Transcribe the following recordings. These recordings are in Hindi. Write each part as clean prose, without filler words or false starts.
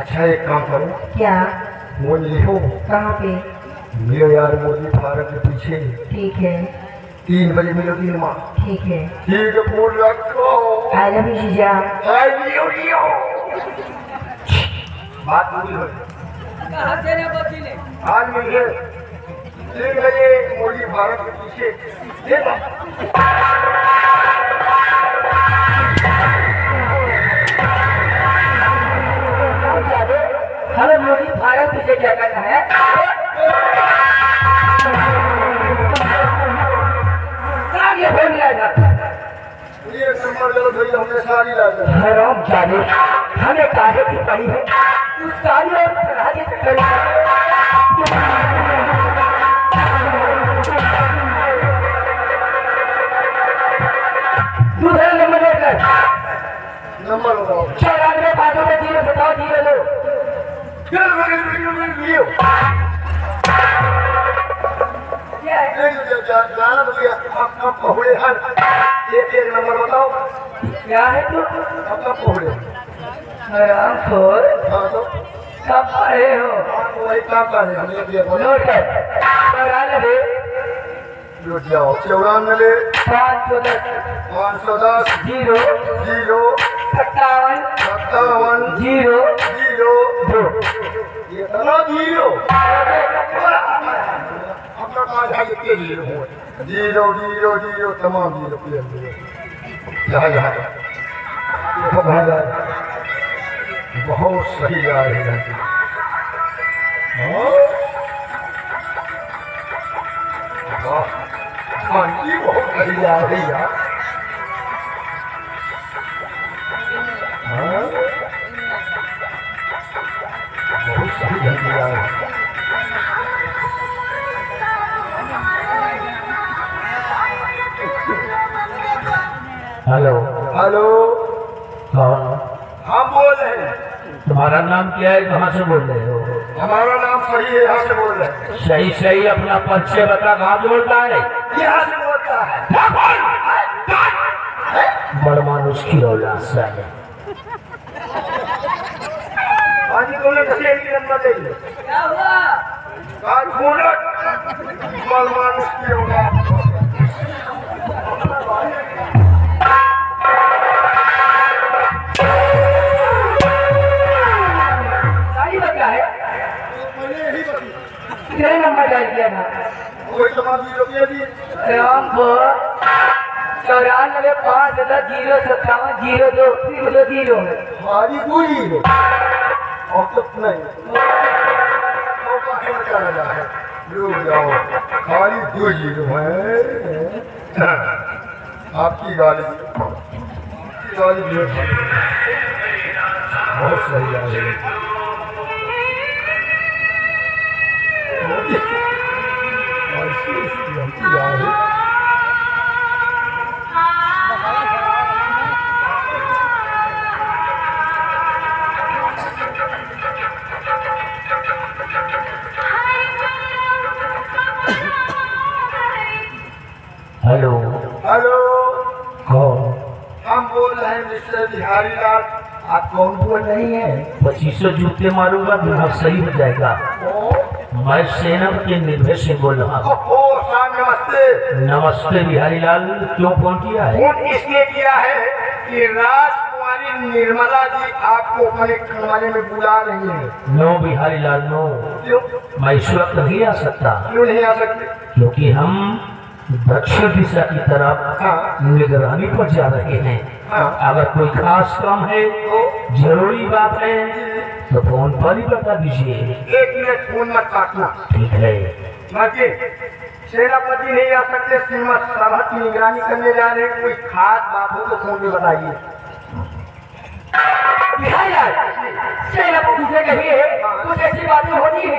अच्छा एक काम करो, क्या? फोन लिखो। कहाँ पे? मिलो यार मोदी फार्म के पीछे। ठीक है 3 बजे मिलो 3 माँ। ठीक है। ठीक है फोन रखो। आई लव यू जीजा। आई लियो लियो। बात पूरी हो आज मिले 3 बजे मोदी फार्म के पीछे। हमें मोदी फार्म पीछे क्या करना है? ये फोन लिया जाता है। ये नंबर चलो भैया हमने सारी ला दी। हराम जाने हमें काहे की पड़ी है तू सारी और पढ़ा के चक्कर दूसरा नंबर लेकर नंबर बताओ। 94 बातों में 0 बताओ 0 लो। लियो जाना भैया आपका पहुड़े हर एक नंबर बताओ। क्या है तू? आपका पहुड़े। हराम खोर हाँ तो कब पढ़े हो? वही काम कर रहे हैं। नोट कर 94 लुट जाओ 94 510 510 0 0 57 57 0 0 2। ये इतना 0 अपना काज है के 0 0 0 तमाम 0 यहाँ यहाँ देखो भाई बहुत सही आ रही है। आंटी बहुत सही आ रही है। बहुत सही घंटी आ रही है। हेलो हेलो कौन? हम बोल रहे हैं। तुम्हारा नाम क्या है? कहाँ से बोल रहे हो? हमारा नाम सही है, यहाँ से बोल रहे हैं। सही सही अपना परिचय बता। कहाँ से बोलता है? यहाँ से बोलता है। बड़ मानुष की औलाद साले। पानी को लेकर के एक नंबर दे दो। क्या हुआ? आज बोलत मलमान की होगा। सारी बता है मैंने यही बता कितने नंबर डाल दिया था? कोई तमाम रुपये दी। राम को 94 510 0 57 0 2 0 है। हमारी पूरी है और तो नहीं रुक जाओ। हमारी दो 0 है। आपकी गाली बहुत सही आ रही है। हेलो हेलो कौन? हम बोल रहे हैं मिस्टर बिहारी लाल। आप कौन बोल रही हैं? 2500 जूते मारूंगा दिमाग सही हो जाएगा। मैं सेनम के निर्भय से बोल रहा हूँ। ओ साहब नमस्ते। नमस्ते बिहारी लाल, क्यों फोन किया है? फोन इसलिए किया है कि राजकुमारी निर्मला जी आपको अपने कमरे में बुला रही है। नो बिहारी लाल नो, क्यों मैं इस वक्त नहीं आ सकता क्यों नहीं आ सकते? क्योंकि हम दक्षिण दिशा की तरफ हाँ निगरानी पर जा रहे हैं। हाँ अगर कोई खास काम है, जरूरी बात है, तो फोन पर ही बता दीजिए। 1 मिनट फोन मत काटना। ठीक है। बाकी सेनापति नहीं आ सकते, सीमा सरहद की निगरानी करने जा रहे हैं। कोई खास बात हो तो फोन में बताइए। सेनापति से कहिए कुछ ऐसी बातें होती है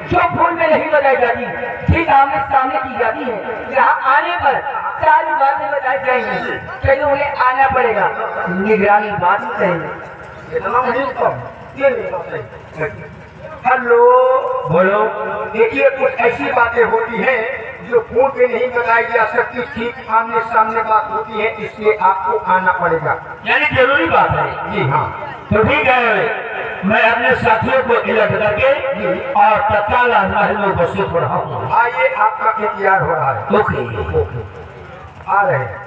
जो फोन में नहीं बताई जाती, ठीक आमने सामने की जाती है। यहाँ आने पर सारी बातें बताई जाएंगी, पहले उन्हें आना पड़ेगा, निगरानी बात करेंगे। इतना नहीं कम। हेलो बोलो। देखिए कुछ ऐसी बातें होती हैं जो फोन पे नहीं बताई जा सकती, ठीक आमने सामने बात होती है, इसलिए आपको आना पड़ेगा। यानी जरूरी बात है। जी हाँ। तो ठीक है, मैं अपने साथियों को इलट करके और तत्काल महल में उपस्थित हो रहा हूँ। आइए, आपका इंतजार हो रहा है। ओके, आ रहे हैं।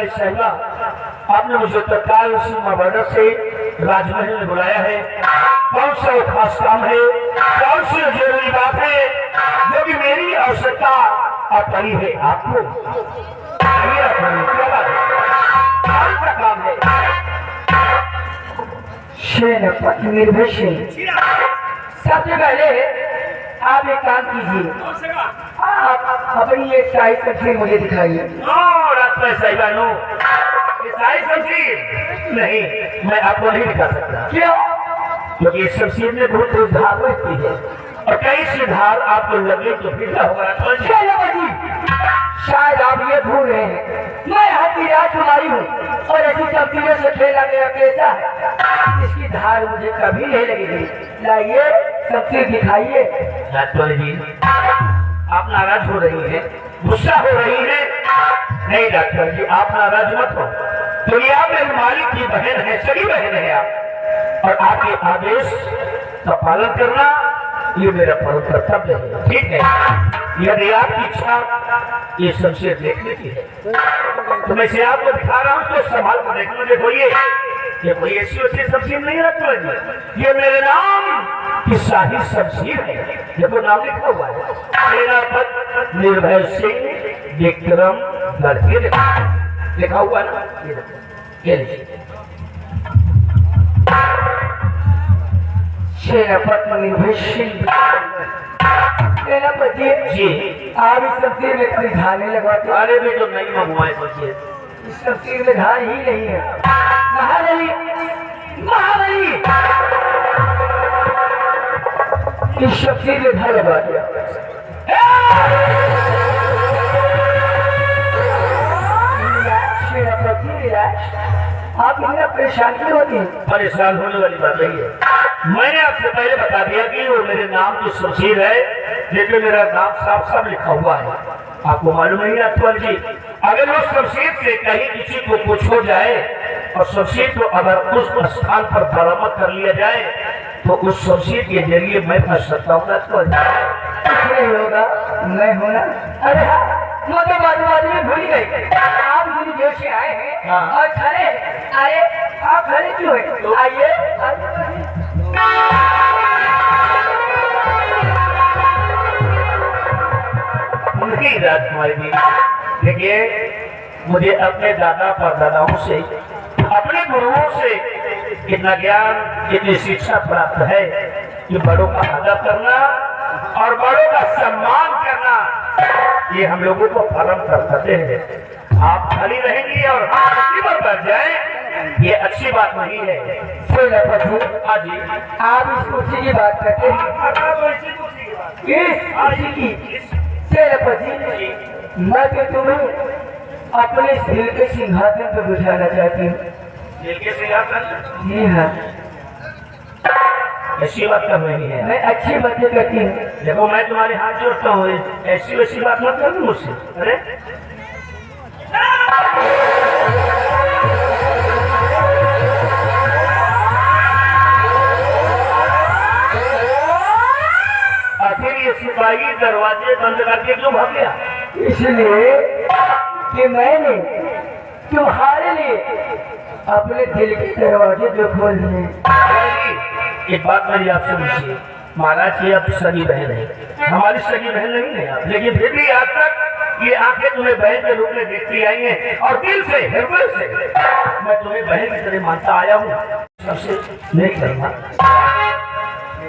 सहला, आपने मुझे तत्काल सीमा बॉर्डर से राजमहल में बुलाया है। कौन सा वो खास काम है, कौन सी जरूरी बात है जो कि मेरी आवश्यकता और पड़ी है आपको? क्या बात है, कौन सा काम है? सेनापति निर्भय, सबसे पहले आप एक काम कीजिए, आप अपनी एक शाही तस्वीर मुझे दिखाइए। नहीं, मैं आपको नहीं दिखा सकता। क्यों? क्योंकि इस शमशीर में बहुत तेज धार रहती है और कई से धार आपको लगे तो फिर क्या होगा? शायद आप ये भूल रहे हैं, मैं यहाँ की राजकुमारी हूँ और ऐसी तस्वीरों से खेला मेरा पेशा है। इसकी धार मुझे कभी नहीं लगेगी। लाइए तस्वीर दिखाइए। राजकुमारी जी, आप नाराज हो रही है, गुस्सा हो रही है? नहीं डॉक्टर जी, आप नाराज मत हो। तो ये आप मेरे मालिक की बहन है, सगी बहन है आप, और आपके आदेश का पालन करना ये मेरा परम कर्तव्य है। ठीक है, यदि आपकी इच्छा ये शमशीर देखने की है तो मैं इसे आपको दिखा रहा हूँ, तो संभाल कर देखना। देखो ये कोई ऐसी वैसी शमशीर नहीं रखता जी, ये मेरे नाम की शाही शमशीर है। देखो नाम लिखा हुआ है, सेनापति निर्भय सिंह विक्रम लड़के लिखा हुआ ना, ये देखिए। सेनापति निर्भय सिंह। सेनापति जी, आप इस तस्वीर में कभी धाने लगवाते? अरे भी तो नहीं मंगवाए सोचिए, इस तस्वीर में धान ही नहीं है। महाबली, महाबली, इस तस्वीर में धान लगवा दिया। सेनापति आप इतना परेशान क्यों होती है? परेशान होने वाली बात नहीं है। मैंने आपसे पहले बता दिया कि वो मेरे नाम की शमशीर है, जिसमें मेरा नाम साफ साफ लिखा हुआ है। आपको मालूम नहीं राजकुमार जी, अगर वो शमशीर से कहीं किसी को कुछ हो जाए और शमशीर को अगर उस स्थान पर बरामद कर लिया जाए तो उस शमशीर के जरिए मैं फंस सकता हूँ राजकुमार जी। कुछ नहीं होगा, मैं हूँ ना। अरे हाँ, मतलब बाजू में भूल गई, आप मेरी देश से आए हैं। हाँ। और खड़े आए, आप खड़े क्यों हैं? आइए। नहीं राजकुमारी जी, देखिए मुझे अपने दादा परदादाओं से, अपने गुरुओं से कितना ज्ञान, कितनी शिक्षा प्राप्त है कि बड़ों का अदब करना और बड़ों का सम्मान करना ये हम लोगों को परम कर्तव्य है। आप खाली रहेंगी और हम मुसीबत बढ़ जाए, ये अच्छी बात नहीं है। सेनापति, हाँ जी, आप इस कुर्सी की बात करते हैं? कुर्सी की? सेनापति, मैं तो तुम्हें अपने इस दिल के सिंहासन पर बिठाना चाहती हूँ। दिल के सिंहासन? जी हाँ, ऐसी बात कर रही है? मैं अच्छी बातें करती हूँ। देखो मैं तुम्हारे हाथ जोड़ता हूँ, ऐसी वैसी बात मत करो मुझसे। अरे दरवाजे बंद करके क्यों भाग गया? इसलिए कि मैंने तुम्हारे लिए अपने दिल के दरवाजे जो खोल दिए। एक बात मेरी आपसे पूछिए, महाराज जी अब सगी बहन है, हमारी सगी बहन नहीं है आप, लेकिन फिर भी आज तक ये आंखें तुम्हें बहन के रूप में देखती आई हैं और दिल से हृदय से मैं तुम्हें बहन की तरह मानता आया हूँ। सबसे नहीं करना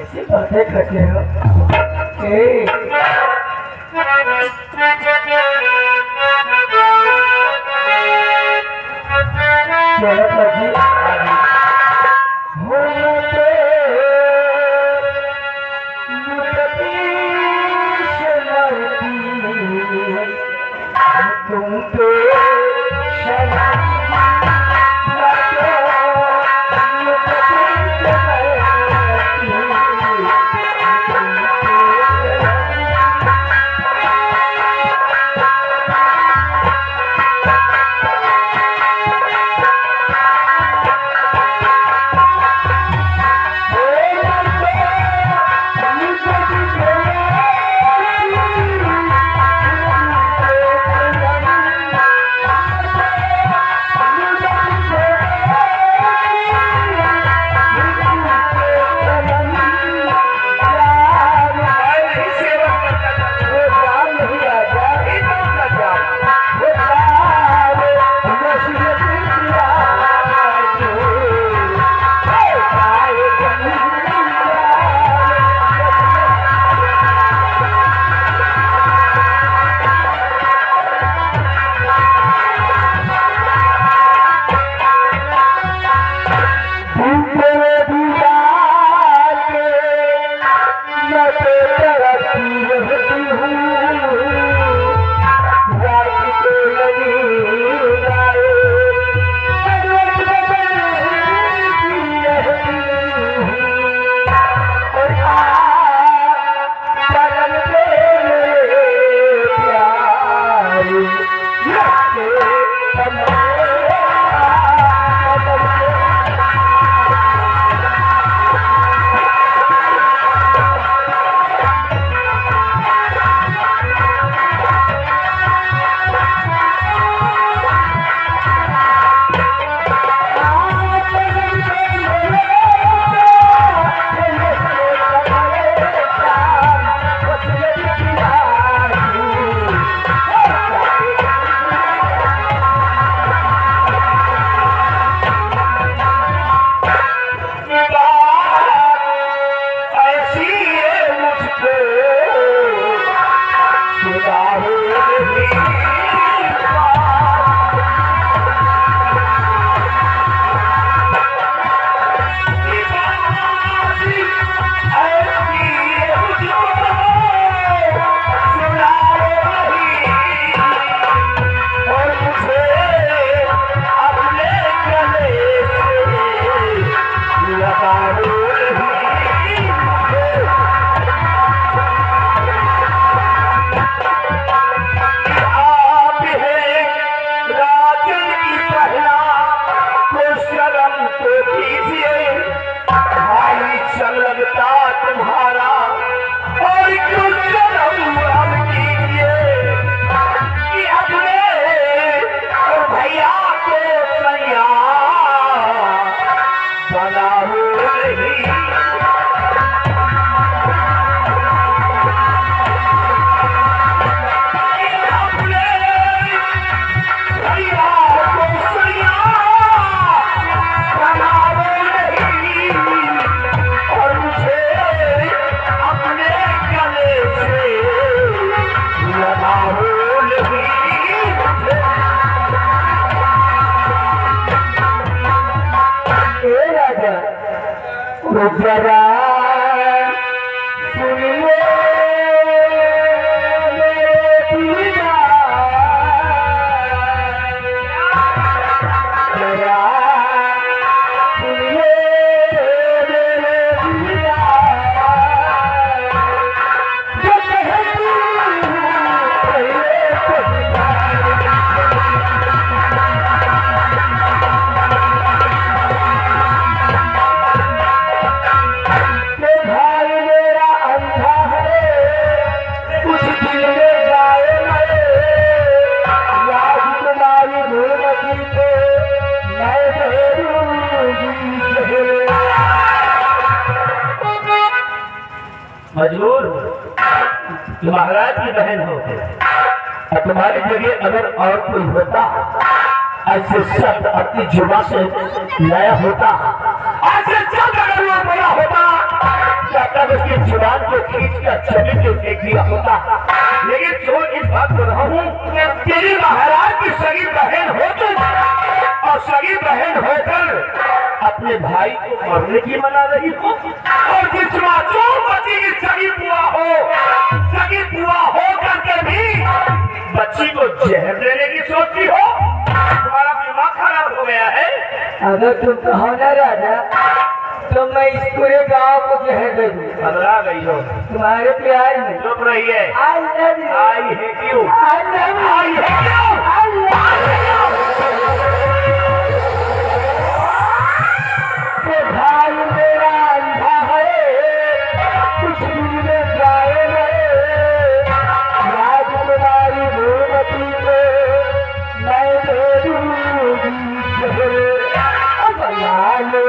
ऐसी बातें करते हो तुम तो जरा सुनिए मजबूर हूँ कि महाराज की बहन हो और तुम्हारी जगह अगर और कोई होता ऐसे शब्द अपनी जुबान से लाया होता, ऐसे शब्द अगर वो बोला होता क्या तब उसकी जुबान को खींच कर जमीन पे फेंक दिया होता। लेकिन जो इस बात को रहा हूँ, तेरी महाराज की सगी बहन हो तुम और सगी बहन होकर अपने भाई को मरने की मना रही हो, और जिस मासूम बच्ची की सगी बुआ हो करके भी बच्ची को जहर देने की सोचती हो। तुम्हारा दिमाग खराब हो गया है। अगर तुम कहो ना राजा तो मैं इस पूरे गांव को जहर दे दूं। बदला गई हो तुम्हारे प्यार में। चुप रही है। I love you. I hate you. I love you. I hate you. भाई मेरा अंधा है, कुछ भी में जाए राजकुमारी भूमती में मैं दे दूंगी जहर। बना लो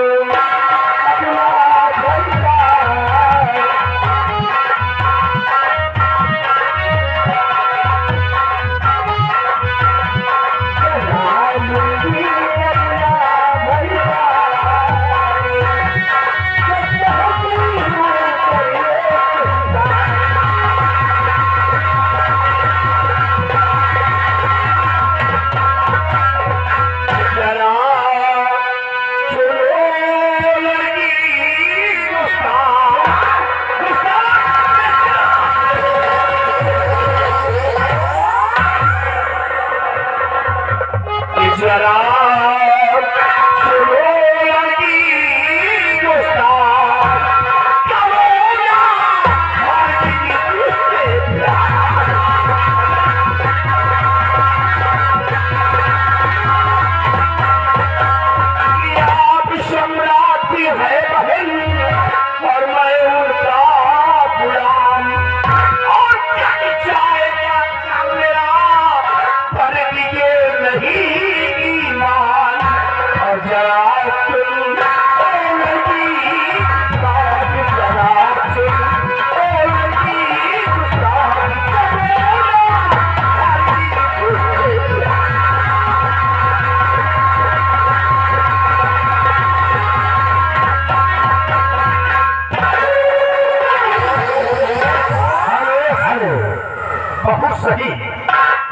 सही।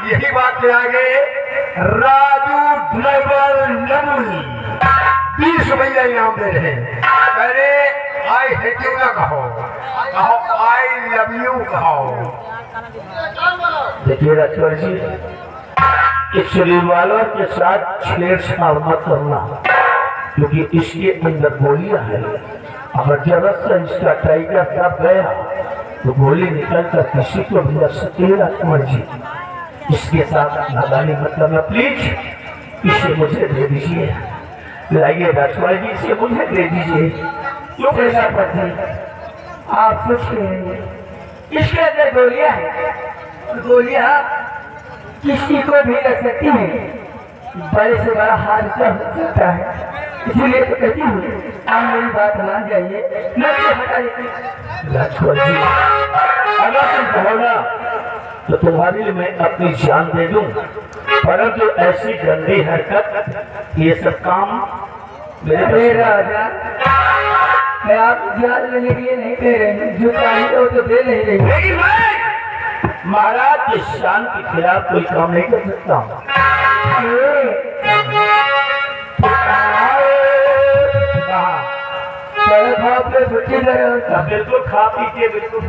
यही बात ले आगे राजू ड्राइवर नमूनी 20 रुपया इनाम दे रहे हैं। अरे आई हेट यू ना कहो, कहो आई लव यू कहो। देखिए राजकुमार जी, इस रिवाल्वर के साथ छेड़छाड़ मत करना, क्योंकि इसके अंदर गोलियां है। अगर जरूरत से इसका टाइगर दब गया तो गोली निकल कर किसी को भी लग सकती है। राजकुमार जी, इसके साथ नादानी मतलब है, प्लीज इसे मुझे दे दीजिए। लाइए राजकुमार जी, इसे मुझे दे दीजिए। क्यों पैसा पड़ती आप कुछ कहेंगे। इसके अंदर गोलियां हैं, गोलियां किसी को भी लग सकती है, बड़े से बड़ा हादसा हो सकता है। इसीलिए तो कहती हूँ आप मेरी बात मान जाइए, मैं हटा देती। राजकुमार जी, अगर तुम कहो ना तो तुम्हारे लिए मैं अपनी जान दे दूं, परंतु ऐसी गंदी हरकत, ये सब काम मेरे राजा, मैं आप जान लेने के लिए नहीं दे रहे हैं, जो चाहिए वो तो दे नहीं रही। लेकिन मैं महाराज की शान के खिलाफ कोई काम नहीं कर सकता हूँ। बिल्कुल खा पी के बिल्कुल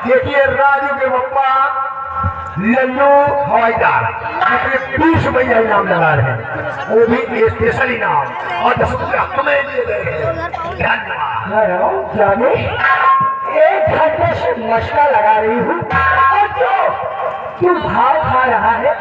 देखिए राजू के पप्पा लल्लू हवाईदार 20 रुपया इनाम लगा रहे हैं, वो भी स्पेशल इनाम और 10 रुपया हमें दिए गए हैं। धन्यवाद। जाने 1 घंटे से मशका लगा रही हूँ और जो तू भाव खा रहा है।